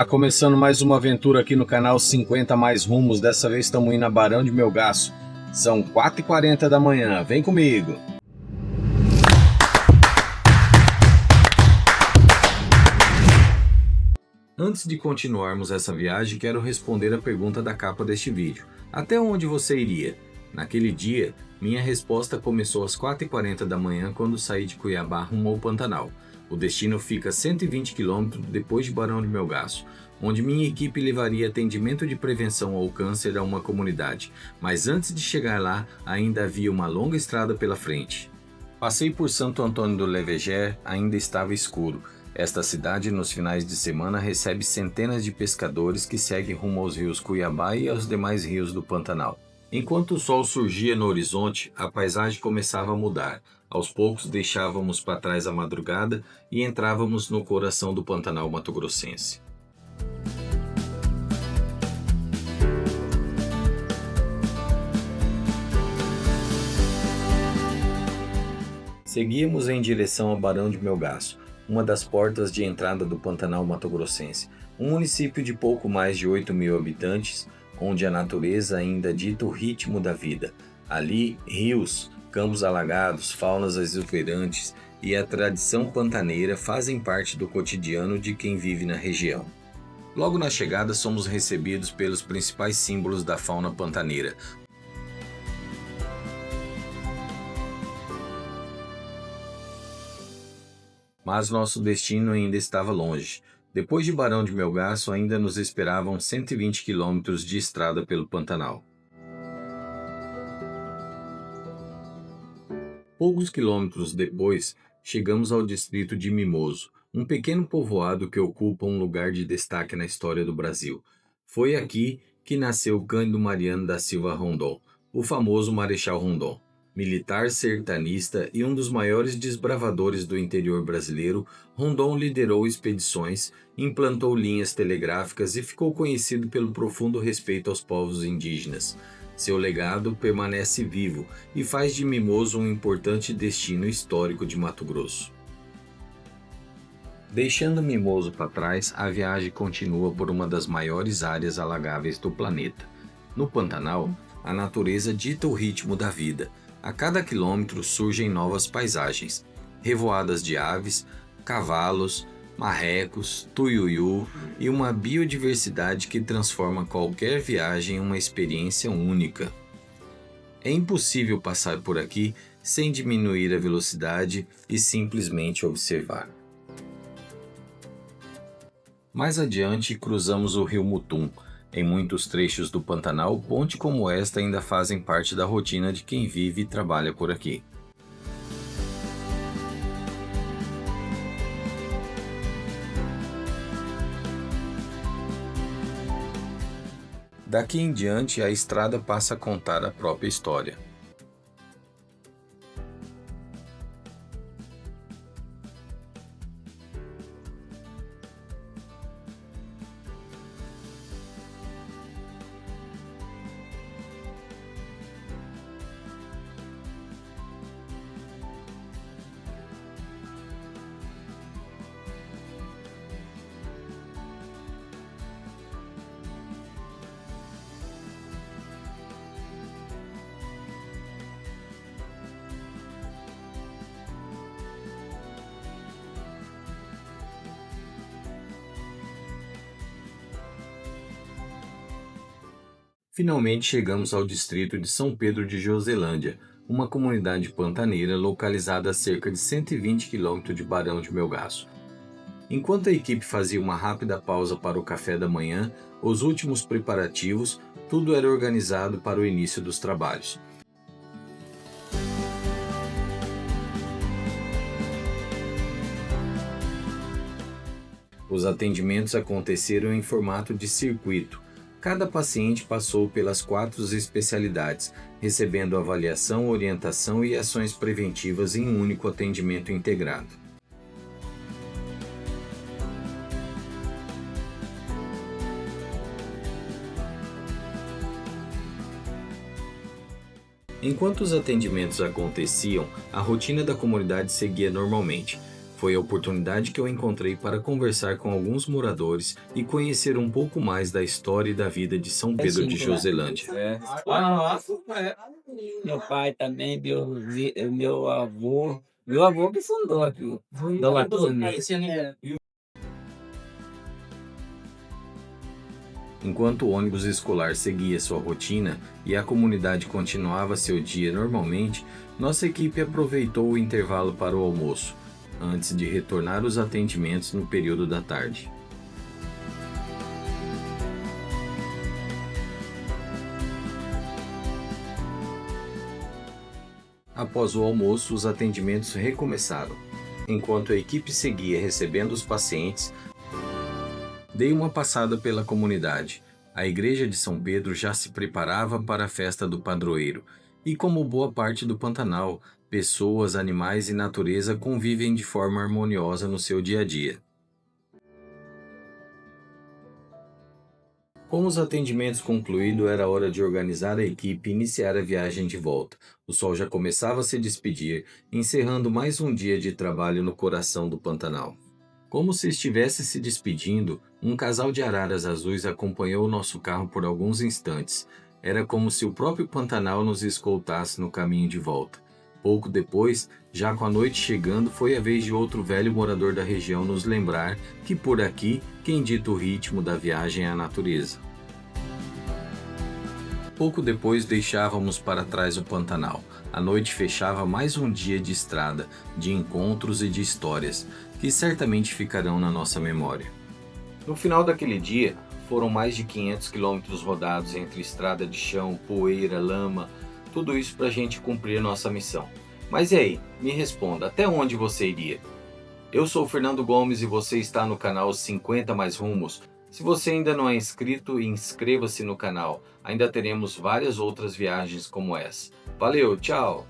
Tá começando mais uma aventura aqui no canal 50 Mais Rumos. Dessa vez estamos indo a Barão de Melgaço. São 4h40 da manhã, vem comigo! Antes de continuarmos essa viagem, quero responder a pergunta da capa deste vídeo. Até onde você iria? Naquele dia, minha resposta começou às 4h40 da manhã quando saí de Cuiabá rumo ao Pantanal. O destino fica a 120 km depois de Barão de Melgaço, onde minha equipe levaria atendimento de prevenção ao câncer a uma comunidade. Mas antes de chegar lá, ainda havia uma longa estrada pela frente. Passei por Santo Antônio do Leveger, ainda estava escuro. Esta cidade, nos finais de semana, recebe centenas de pescadores que seguem rumo aos rios Cuiabá e aos demais rios do Pantanal. Enquanto o sol surgia no horizonte, a paisagem começava a mudar. Aos poucos deixávamos para trás a madrugada e entrávamos no coração do Pantanal mato-grossense. Seguíamos em direção a Barão de Melgaço, uma das portas de entrada do Pantanal mato-grossense, um município de pouco mais de 8.000 habitantes, onde a natureza ainda dita o ritmo da vida. Ali, rios, campos alagados, faunas exuberantes e a tradição pantaneira fazem parte do cotidiano de quem vive na região. Logo na chegada, somos recebidos pelos principais símbolos da fauna pantaneira. Mas nosso destino ainda estava longe. Depois de Barão de Melgaço, ainda nos esperavam 120 quilômetros de estrada pelo Pantanal. Poucos quilômetros depois, chegamos ao distrito de Mimoso, um pequeno povoado que ocupa um lugar de destaque na história do Brasil. Foi aqui que nasceu Cândido Mariano da Silva Rondon, o famoso Marechal Rondon. Militar sertanista e um dos maiores desbravadores do interior brasileiro, Rondon liderou expedições, implantou linhas telegráficas e ficou conhecido pelo profundo respeito aos povos indígenas. Seu legado permanece vivo e faz de Mimoso um importante destino histórico de Mato Grosso. Deixando Mimoso para trás, a viagem continua por uma das maiores áreas alagáveis do planeta. No Pantanal, a natureza dita o ritmo da vida. A cada quilômetro surgem novas paisagens, revoadas de aves, cavalos, marrecos, tuiuiu e uma biodiversidade que transforma qualquer viagem em uma experiência única. É impossível passar por aqui sem diminuir a velocidade e simplesmente observar. Mais adiante, cruzamos o rio Mutum. Em muitos trechos do Pantanal, pontes como esta ainda fazem parte da rotina de quem vive e trabalha por aqui. Daqui em diante, a estrada passa a contar a própria história. Finalmente chegamos ao distrito de São Pedro de Joselândia, uma comunidade pantaneira localizada a cerca de 120 km de Barão de Melgaço. Enquanto a equipe fazia uma rápida pausa para o café da manhã, os últimos preparativos, tudo era organizado para o início dos trabalhos. Os atendimentos aconteceram em formato de circuito. Cada paciente passou pelas 4 especialidades, recebendo avaliação, orientação e ações preventivas em um único atendimento integrado. Enquanto os atendimentos aconteciam, a rotina da comunidade seguia normalmente. Foi a oportunidade que eu encontrei para conversar com alguns moradores e conhecer um pouco mais da história e da vida de São Pedro de Joselândia. Meu pai também, meu avô que fundou aqui, Dom Antônio. Enquanto o ônibus escolar seguia sua rotina e a comunidade continuava seu dia normalmente, nossa equipe aproveitou o intervalo para o almoço, antes de retornar aos atendimentos no período da tarde. Após o almoço, os atendimentos recomeçaram. Enquanto a equipe seguia recebendo os pacientes, dei uma passada pela comunidade. A igreja de São Pedro já se preparava para a festa do padroeiro, e como boa parte do Pantanal, pessoas, animais e natureza convivem de forma harmoniosa no seu dia a dia. Com os atendimentos concluídos, era hora de organizar a equipe e iniciar a viagem de volta. O sol já começava a se despedir, encerrando mais um dia de trabalho no coração do Pantanal. Como se estivesse se despedindo, um casal de araras azuis acompanhou o nosso carro por alguns instantes. Era como se o próprio Pantanal nos escoltasse no caminho de volta. Pouco depois, já com a noite chegando, foi a vez de outro velho morador da região nos lembrar que por aqui, quem dita o ritmo da viagem é a natureza. Pouco depois deixávamos para trás o Pantanal. A noite fechava mais um dia de estrada, de encontros e de histórias, que certamente ficarão na nossa memória. No final daquele dia, foram mais de 500 quilômetros rodados entre estrada de chão, poeira, lama, tudo isso para a gente cumprir nossa missão. Mas e aí, me responda, até onde você iria? Eu sou o Fernando Gomes e você está no canal 50 Mais Rumos. Se você ainda não é inscrito, inscreva-se no canal. Ainda teremos várias outras viagens como essa. Valeu, tchau!